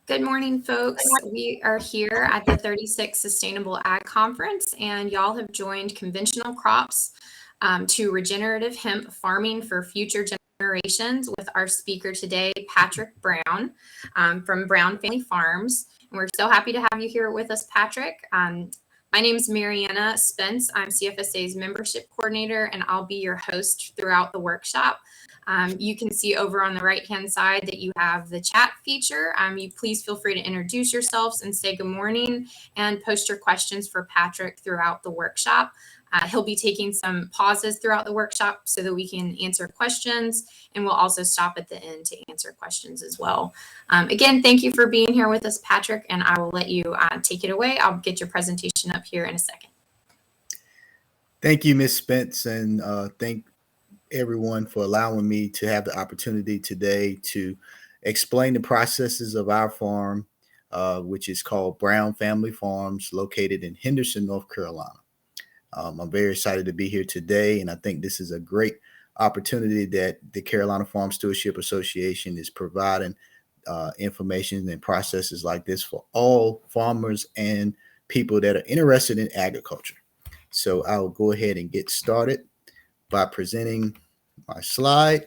Good morning, folks. We are here at the 36th Sustainable Ag Conference, and y'all have joined conventional crops to regenerative hemp farming for future generations with our speaker today, Patrick Brown from Brown Family Farms. And we're so happy to have you here with us, Patrick. My name is Mariana Spence. I'm CFSA's membership coordinator, and I'll be your host throughout the workshop. You can see over on the right-hand side that you have the chat feature. You please feel free to introduce yourselves and say good morning and post your questions for Patrick throughout the workshop. He'll be taking some pauses throughout the workshop so that we can answer questions, and we'll also stop at the end to answer questions as well. Again, thank you for being here with us, Patrick, and I will let you take it away. I'll get your presentation up here in a second. Thank you, Ms. Spence, and thank everyone for allowing me to have the opportunity today to explain the processes of our farm, which is called Brown Family Farms, located in Henderson, North Carolina. I'm very excited to be here today, and I think this is a great opportunity that the Carolina Farm Stewardship Association is providing information and processes like this for all farmers and people that are interested in agriculture. So I'll go ahead and get started by presenting my slide.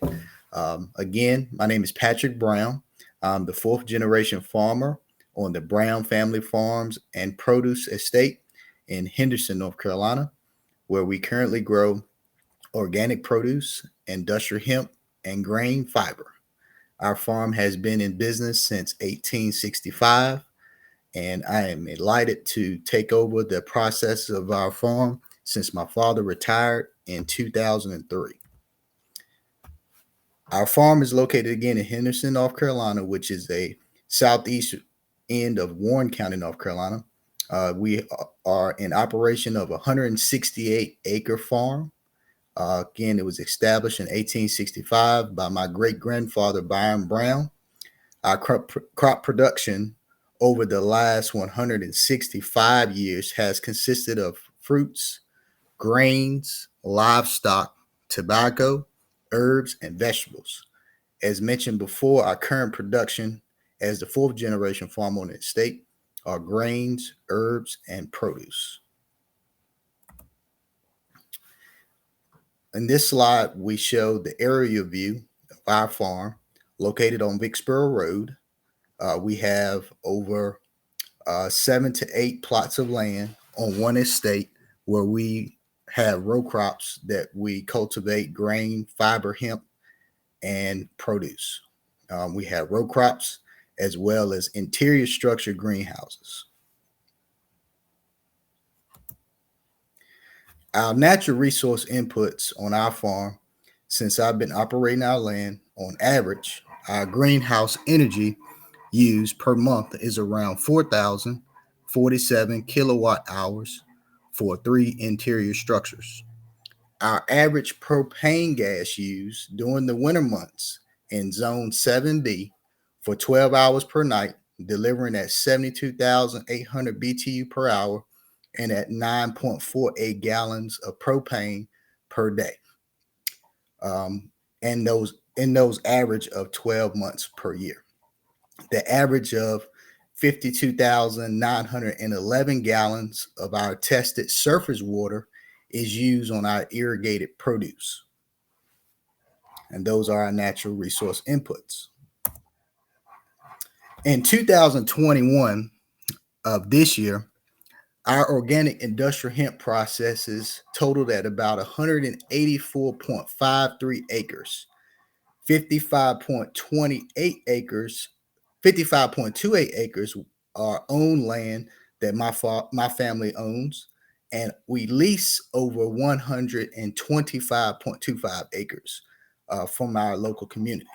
Again, my name is Patrick Brown. I'm the fourth generation farmer on the Brown Family Farms and Produce Estate in Henderson, North Carolina, where we currently grow organic produce, industrial hemp, and grain fiber. Our farm has been in business since 1865, and I am delighted to take over the process of our farm since my father retired in 2003. Our farm is located again in Henderson, North Carolina, which is a southeast end of Warren County, North Carolina. We are in operation of a 168-acre farm. Again, it was established in 1865 by my great-grandfather, Byron Brown. Our crop production over the last 165 years has consisted of fruits, grains, livestock, tobacco, herbs, and vegetables. As mentioned before, our current production as the fourth generation farmer on the estate are grains, herbs, and produce. In this slide, we show the area view of our farm located on Vicksboro Road. We have over 7 to 8 plots of land on one estate where we have row crops that we cultivate: grain, fiber, hemp, and produce. We have row crops as well as interior structure greenhouses. Our natural resource inputs on our farm, since I've been operating our land, on average, our greenhouse energy used per month is around 4,047 kilowatt hours for 3 interior structures. Our average propane gas used during the winter months in Zone 7B for 12 hours per night, delivering at 72,800 BTU per hour and at 9.48 gallons of propane per day. And those average of 12 months per year. The average of 52,911 gallons of our tested surface water is used on our irrigated produce. And those are our natural resource inputs. In 2021 of this year, our organic industrial hemp processes totaled at about 184.53 acres, 55.28 acres are owned land that my family owns, and we lease over 125.25 acres from our local community.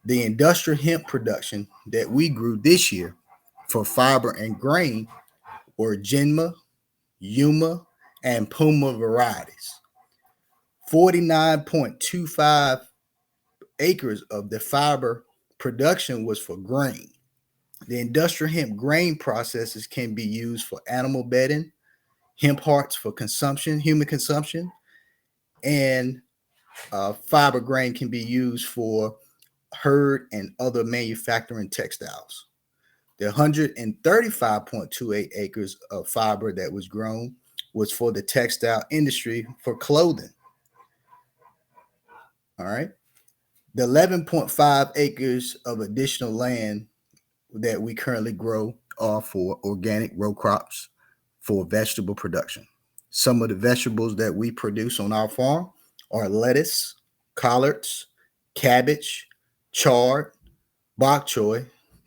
The industrial hemp production that we grew this year for fiber and grain were Genma, Yuma, and Puma varieties. 49.25 acres of the fiber production was for grain. The industrial hemp grain processes can be used for animal bedding, hemp hearts for consumption, human consumption, and fiber grain can be used for herd and other manufacturing textiles. The 135.28 acres of fiber that was grown was for the textile industry for clothing. All right. The 11.5 acres of additional land that we currently grow are for organic row crops for vegetable production. Some of the vegetables that we produce on our farm are lettuce, collards, cabbage, chard, bok choy,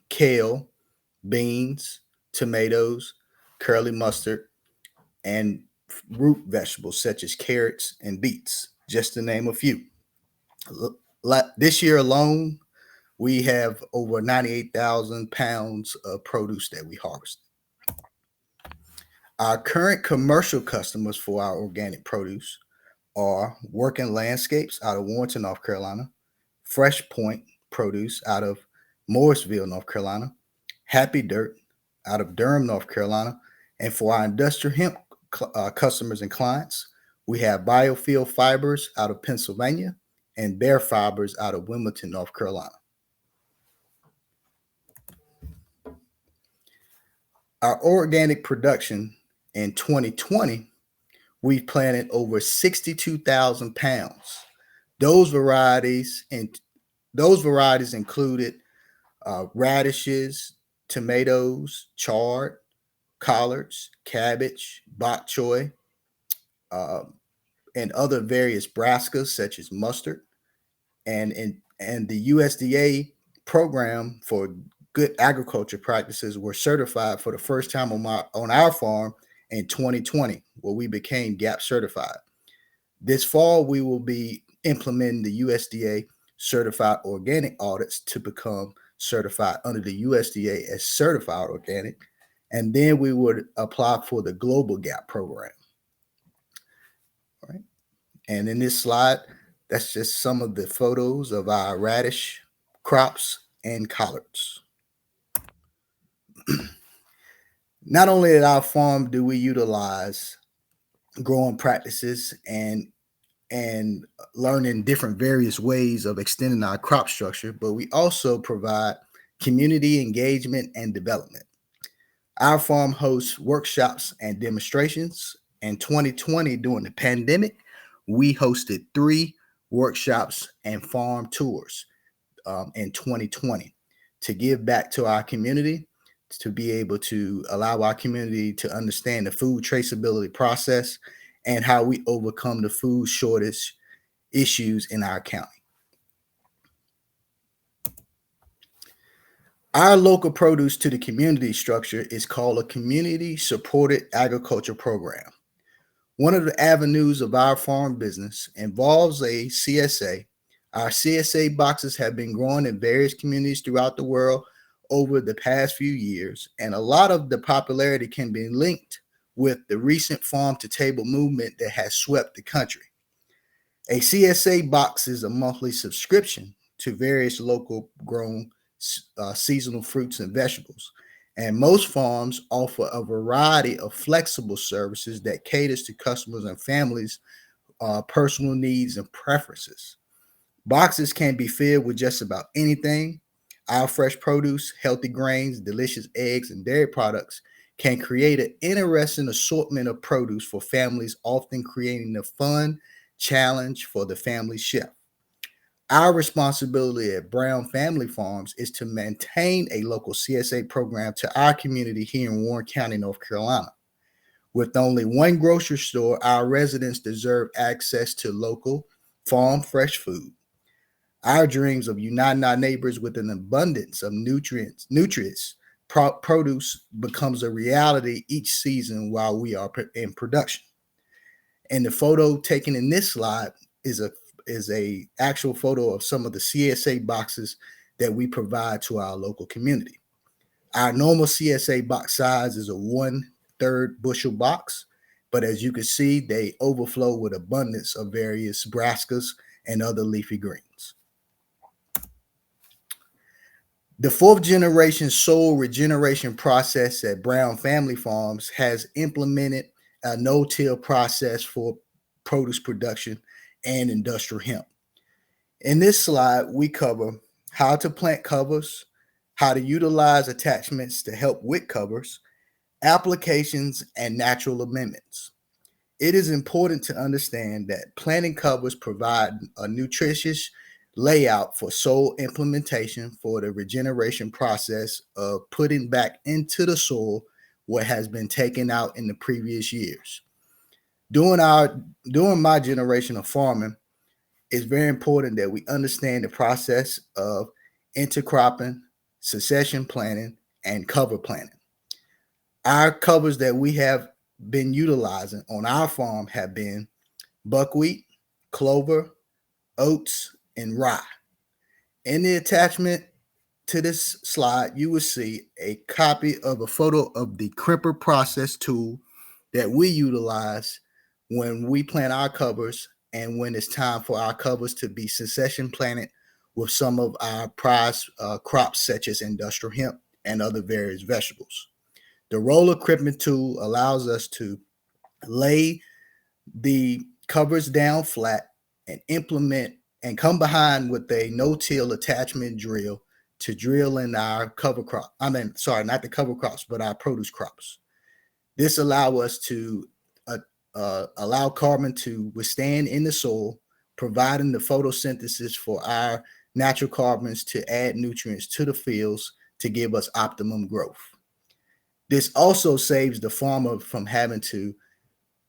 kale, beans, tomatoes, curly mustard, and root vegetables such as carrots and beets, just to name a few. This year alone, we have over 98,000 pounds of produce that we harvest. Our current commercial customers for our organic produce are Working Landscapes out of Warrenton, North Carolina, Fresh Point Produce out of Morrisville, North Carolina, Happy Dirt out of Durham, North Carolina, and for our industrial hemp customers and clients, we have Biofield Fibers out of Pennsylvania and Bear Fibers out of Wilmington, North Carolina. Our organic production in 2020, we planted over 62,000 pounds. Those varieties included radishes, tomatoes, chard, collards, cabbage, bok choy, and other various brassicas such as mustard. And the USDA program for good agriculture practices were certified for the first time on our farm in 2020, where we became GAP certified. This fall, we will be implementing the USDA certified organic audits to become certified under the USDA as certified organic, and then we would apply for the global GAP program. All right. And in this slide, that's just some of the photos of our radish crops and collards. Not only at our farm do we utilize growing practices and learning different various ways of extending our crop structure, but we also provide community engagement and development. Our farm hosts workshops and demonstrations. In 2020, during the pandemic, we hosted 3 workshops and farm tours in 2020 to give back to our community, to be able to allow our community to understand the food traceability process and how we overcome the food shortage issues in our county. Our local produce to the community structure is called a community supported agriculture program. One of the avenues of our farm business involves a CSA. Our CSA boxes have been growing in various communities throughout the world over the past few years, and a lot of the popularity can be linked with the recent farm to table movement that has swept the country. A CSA box is a monthly subscription to various local grown seasonal fruits and vegetables. And most farms offer a variety of flexible services that caters to customers and families' personal needs and preferences. Boxes can be filled with just about anything. Our fresh produce, healthy grains, delicious eggs, and dairy products can create an interesting assortment of produce for families, often creating a fun challenge for the family chef. Our responsibility at Brown Family Farms is to maintain a local CSA program to our community here in Warren County, North Carolina. With only one grocery store, our residents deserve access to local farm fresh food. Our dreams of uniting our neighbors with an abundance of nutrients, produce becomes a reality each season while we are in production. And the photo taken in this slide is a actual photo of some of the CSA boxes that we provide to our local community. Our normal CSA box size is a 1/3 bushel box, but as you can see, they overflow with abundance of various brassicas and other leafy greens. The 4th generation soil regeneration process at Brown Family Farms has implemented a no-till process for produce production and industrial hemp. In this slide, we cover how to plant covers, how to utilize attachments to help with covers, applications, and natural amendments. It is important to understand that planting covers provide a nutritious layout for soil implementation for the regeneration process of putting back into the soil what has been taken out in the previous years. During my generation of farming, it's very important that we understand the process of intercropping, succession planting, and cover planting. Our covers that we have been utilizing on our farm have been buckwheat, clover, oats, and rye. In the attachment to this slide, you will see a copy of a photo of the crimper process tool that we utilize when we plant our covers and when it's time for our covers to be succession planted with some of our prized crops such as industrial hemp and other various vegetables. The roller crimping tool allows us to lay the covers down flat and implement and come behind with a no-till attachment drill to drill in our cover crop. Not the cover crops, but our produce crops. This allows us to allow carbon to withstand in the soil, providing the photosynthesis for our natural carbons to add nutrients to the fields to give us optimum growth. This also saves the farmer from having to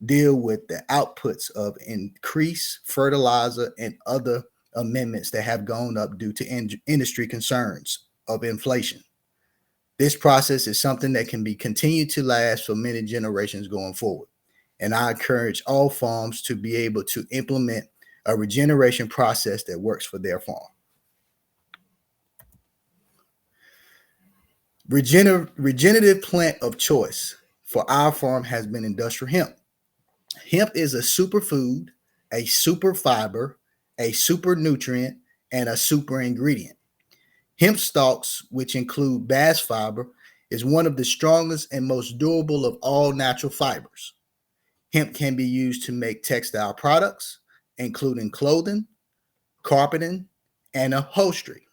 deal with the outputs of increased fertilizer and other amendments that have gone up due to industry concerns of inflation. This process is something that can be continued to last for many generations going forward. And I encourage all farms to be able to implement a regeneration process that works for their farm. Regenerative plant of choice for our farm has been industrial hemp. Hemp is a superfood, a super fiber, a super nutrient, and a super ingredient. Hemp stalks, which include bast fiber, is one of the strongest and most durable of all natural fibers. Hemp can be used to make textile products, including clothing, carpeting, and upholstery.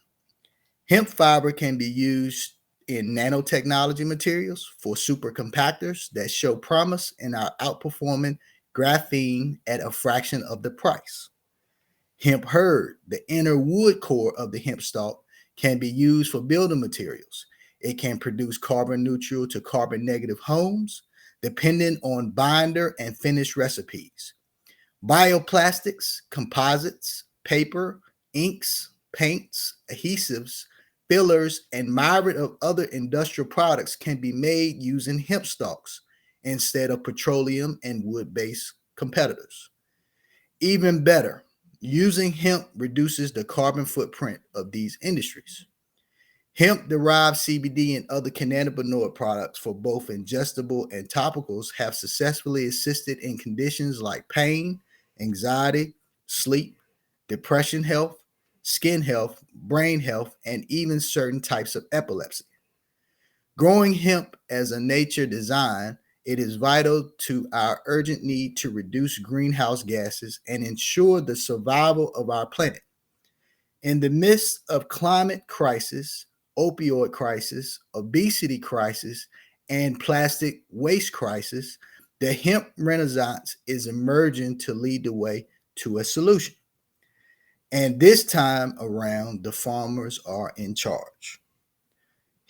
Hemp fiber can be used in nanotechnology materials for supercompactors that show promise and are outperforming graphene at a fraction of the price. Hemp hurd, the inner wood core of the hemp stalk, can be used for building materials. It can produce carbon neutral to carbon negative homes, depending on binder and finish recipes. Bioplastics, composites, paper, inks, paints, adhesives, fillers, and myriad of other industrial products can be made using hemp stalks instead of petroleum and wood-based competitors. Even better, using hemp reduces the carbon footprint of these industries. Hemp-derived CBD and other cannabinoid products for both ingestible and topicals have successfully assisted in conditions like pain, anxiety, sleep, depression health, skin health, brain health, and even certain types of epilepsy. Growing hemp as a nature design, it is vital to our urgent need to reduce greenhouse gases and ensure the survival of our planet. In the midst of climate crisis, opioid crisis, obesity crisis, and plastic waste crisis, the hemp renaissance is emerging to lead the way to a solution. And this time around, the farmers are in charge.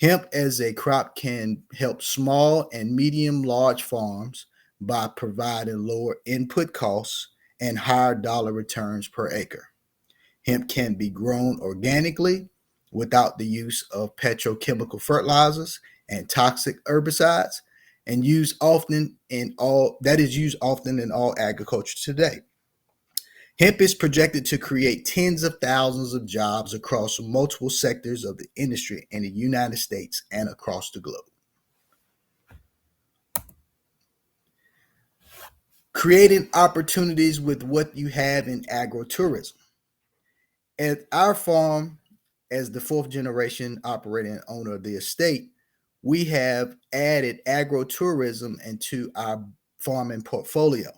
Hemp as a crop can help small and medium-large farms by providing lower input costs and higher dollar returns per acre. Hemp can be grown organically without the use of petrochemical fertilizers and toxic herbicides, and used often in all agriculture today. Hemp is projected to create tens of thousands of jobs across multiple sectors of the industry in the United States and across the globe. Creating opportunities with what you have in agrotourism. At our farm, as the fourth generation operating owner of the estate, we have added agrotourism into our farming portfolio.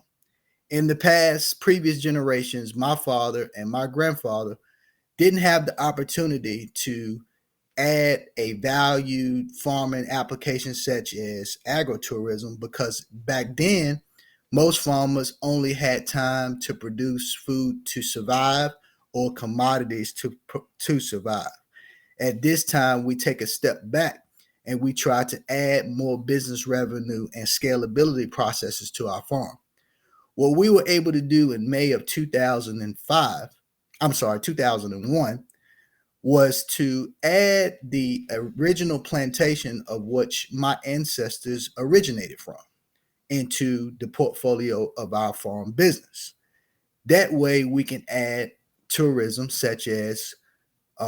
In the past, previous generations, my father and my grandfather didn't have the opportunity to add a valued farming application such as agritourism, because back then most farmers only had time to produce food to survive or commodities to survive. At this time, we take a step back and we try to add more business revenue and scalability processes to our farm. What we were able to do in May of 2001, was to add the original plantation of which my ancestors originated from into the portfolio of our farm business. That way we can add tourism such as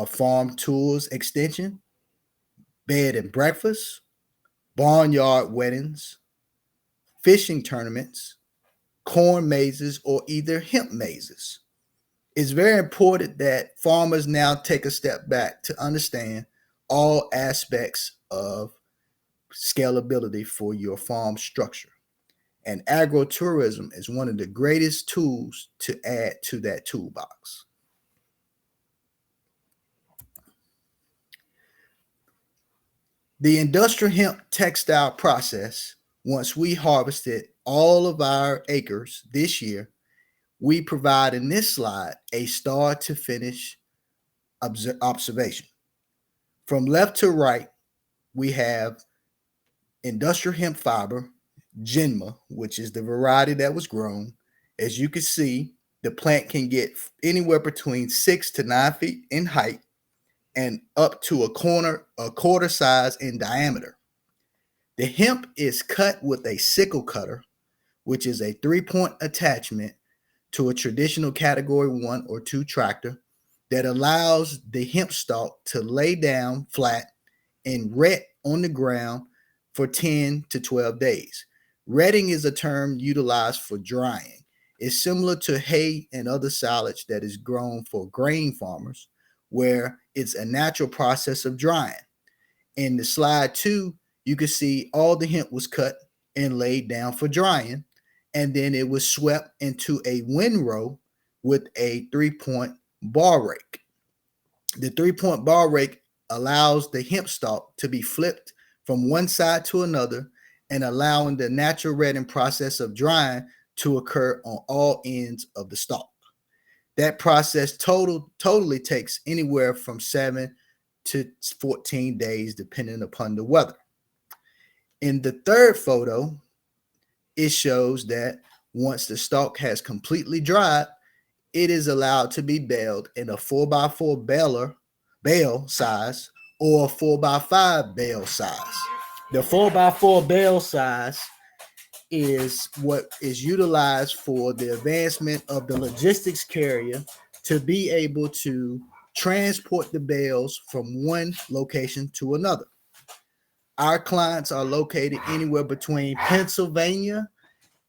farm tours extension, bed and breakfast, barnyard weddings, fishing tournaments, corn mazes, or either hemp mazes. It's very important that farmers now take a step back to understand all aspects of scalability for your farm structure. And agrotourism is one of the greatest tools to add to that toolbox. The industrial hemp textile process, once we harvested all of our acres this year, we provide in this slide a start to finish observation. From left to right, we have industrial hemp fiber, Genma, which is the variety that was grown. As you can see, the plant can get anywhere between 6 to 9 feet in height and up to a quarter size in diameter. The hemp is cut with a sickle cutter, which is a 3-point attachment to a traditional category 1 or 2 tractor that allows the hemp stalk to lay down flat and rest on the ground for 10 to 12 days. Retting is a term utilized for drying. It's similar to hay and other silage that is grown for grain farmers, where it's a natural process of drying. In the slide 2, you can see all the hemp was cut and laid down for drying, and then it was swept into a windrow with a 3-point bar rake. The 3-point bar rake allows the hemp stalk to be flipped from one side to another and allowing the natural retting process of drying to occur on all ends of the stalk. That process totally takes anywhere from 7 to 14 days, depending upon the weather. In the third photo, it shows that once the stalk has completely dried, it is allowed to be baled in a 4x4 bale size or a 4x5 bale size. The 4x4 bale size is what is utilized for the advancement of the logistics carrier to be able to transport the bales from one location to another. Our clients are located anywhere between Pennsylvania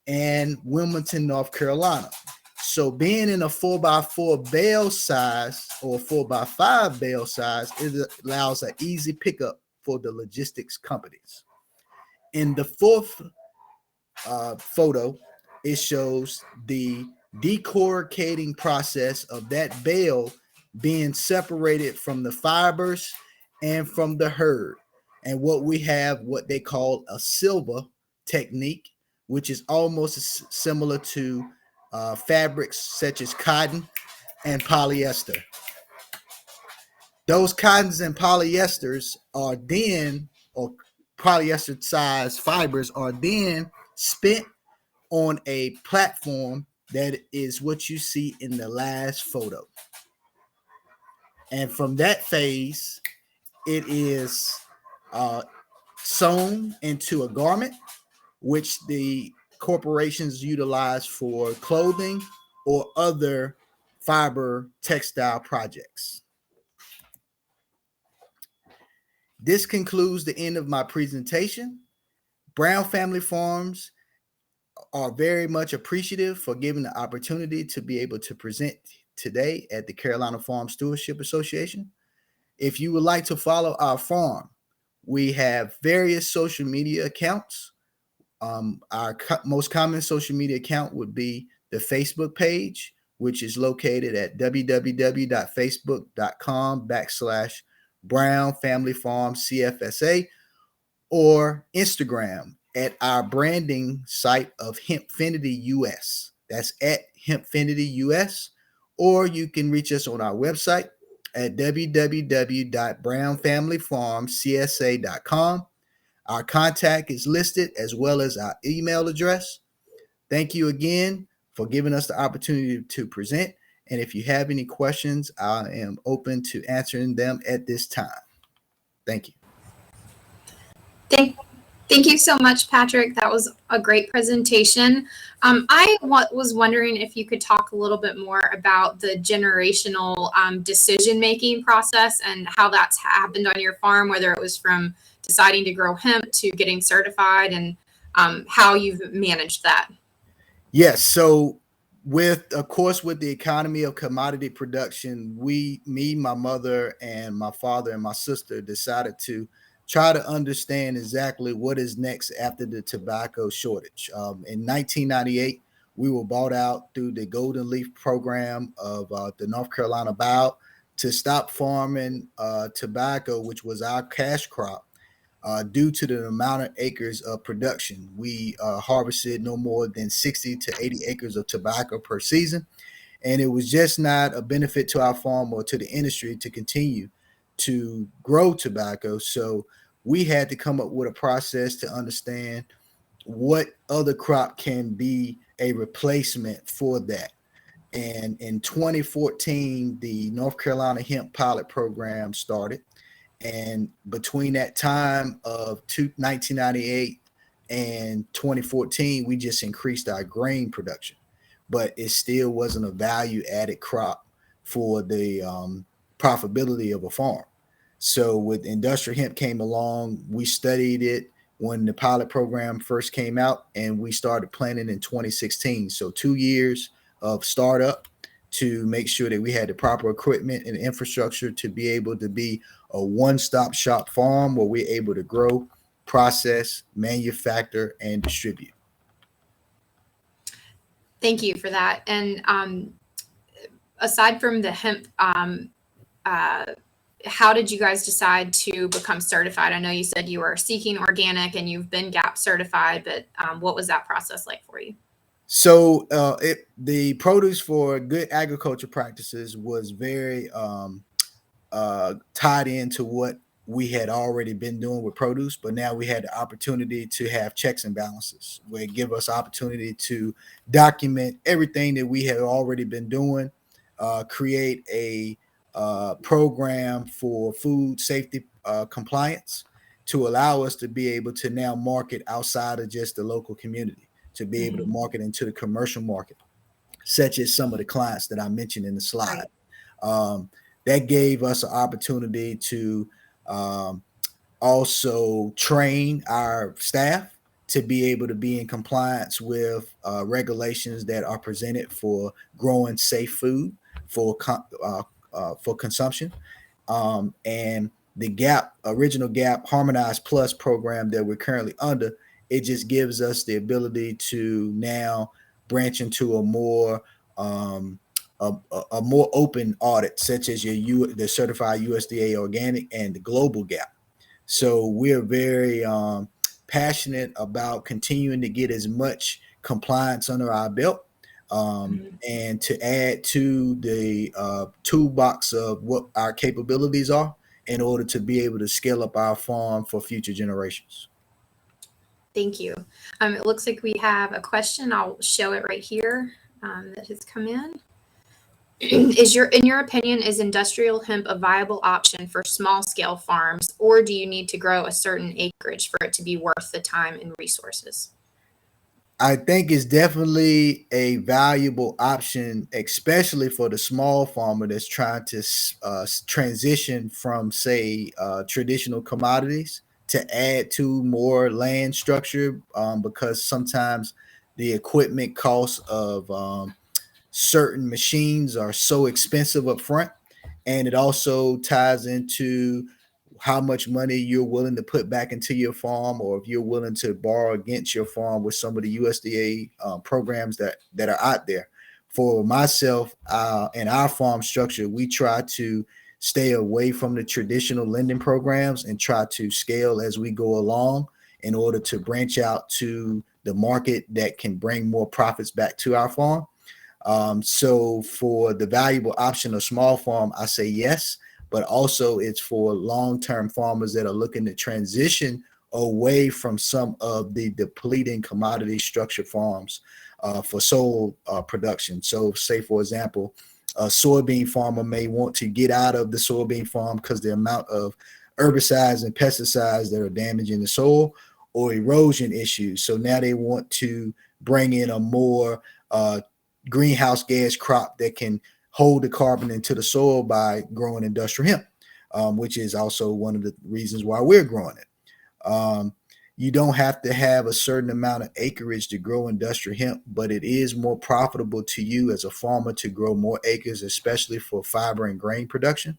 and Wilmington, North Carolina. So being in a 4x4 bale size or 4x5 bale size, it allows an easy pickup for the logistics companies. In the fourth photo, it shows the decorrugating process of that bale being separated from the fibers and from the herd. And what we have, what they call a silver technique, which is almost similar to fabrics such as cotton and polyester. Those cottons and polyesters are then, or polyester size fibers are then spent on a platform that is what you see in the last photo. And from that phase, it is sewn into a garment, which the corporations utilize for clothing or other fiber textile projects. This concludes the end of my presentation. Brown Family Farms are very much appreciative for giving the opportunity to be able to present today at the Carolina Farm Stewardship Association. If you would like to follow our farm, we have various social media accounts. Our most common social media account would be the Facebook page, which is located at www.facebook.com/ Brown Family Farm CFSA, or Instagram at our branding site of Hempfinity US. That's at Hempfinity US. Or you can reach us on our website at www.brownfamilyfarmcsa.com. Our contact is listed as well as our email address. Thank you again for giving us the opportunity to present. And if you have any questions, I am open to answering them at this time. Thank you. Thank you so much, Patrick. That was a great presentation. I was wondering if you could talk a little bit more about the generational decision-making process and how that's happened on your farm, whether it was from deciding to grow hemp to getting certified, and how you've managed that. Yes. So of course, with the economy of commodity production, me, my mother, and my father and my sister decided to try to understand exactly what is next after the tobacco shortage. In 1998, we were bought out through the Golden Leaf program of the North Carolina BOW to stop farming tobacco, which was our cash crop. Due to the amount of acres of production. We harvested no more than 60 to 80 acres of tobacco per season. And it was just not a benefit to our farm or to the industry to continue to grow tobacco. So we had to come up with a process to understand what other crop can be a replacement for that. And in 2014, the North Carolina Hemp Pilot Program started. And between that time of 1998 and 2014, we just increased our grain production, but it still wasn't a value added crop for the profitability of a farm. So with industrial hemp came along, we studied it when the pilot program first came out, and we started planting in 2016. So 2 years of startup to make sure that we had the proper equipment and infrastructure to be able to be a one-stop shop farm where we're able to grow, process, manufacture, and distribute. Thank you for that. And aside from the hemp, how did you guys decide to become certified? I know you said you were seeking organic and you've been GAP certified, but what was that process like for you? So the produce for good agriculture practices was very tied into what we had already been doing with produce, but now we had the opportunity to have checks and balances where it give us opportunity to document everything that we had already been doing, create a program for food safety compliance to allow us to be able to now market outside of just the local community, to be able to market into the commercial market, such as some of the clients that I mentioned in the slide. Right. That gave us an opportunity to also train our staff to be able to be in compliance with regulations that are presented for growing safe food for consumption. And the GAP, original GAP Harmonized Plus program that we're currently under, it just gives us the ability to now branch into a more more open audit, such as the certified USDA organic and the global GAP. So we're very passionate about continuing to get as much compliance under our belt, and to add to the toolbox of what our capabilities are in order to be able to scale up our farm for future generations. Thank you. It looks like we have a question. I'll show it right here that has come in. In your opinion, is industrial hemp a viable option for small scale farms, or do you need to grow a certain acreage for it to be worth the time and resources? I think it's definitely a valuable option, especially for the small farmer that's trying to transition from, say, traditional commodities to add to more land structure, because sometimes the equipment costs of certain machines are so expensive up front, and it also ties into how much money you're willing to put back into your farm, or if you're willing to borrow against your farm with some of the USDA programs that are out there. For myself and our farm structure, we try to stay away from the traditional lending programs and try to scale as we go along in order to branch out to the market that can bring more profits back to our farm. So for the valuable option of small farm, I say yes, but also it's for long-term farmers that are looking to transition away from some of the depleting commodity structured farms for sole production. So say, for example, a soybean farmer may want to get out of the soybean farm because the amount of herbicides and pesticides that are damaging the soil or erosion issues. So now they want to bring in a more greenhouse gas crop that can hold the carbon into the soil by growing industrial hemp, which is also one of the reasons why we're growing it. You don't have to have a certain amount of acreage to grow industrial hemp, but it is more profitable to you as a farmer to grow more acres, especially for fiber and grain production.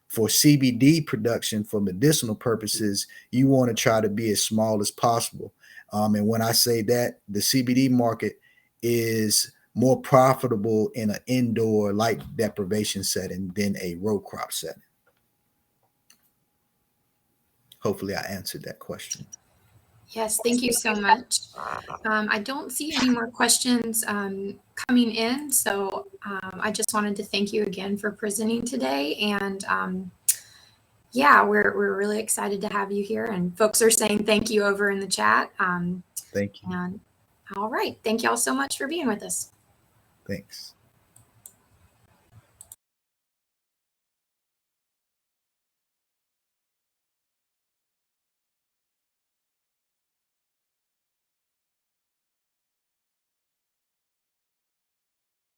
For CBD production for medicinal purposes, you want to try to be as small as possible. And when I say that, the CBD market is more profitable in an indoor light deprivation setting than a row crop setting. Hopefully I answered that question. Yes, thank you so much. I don't see any more questions coming in, so I just wanted to thank you again for presenting today. And yeah, we're really excited to have you here. And folks are saying thank you over in the chat. Thank you. And all right, thank you all so much for being with us. Thanks.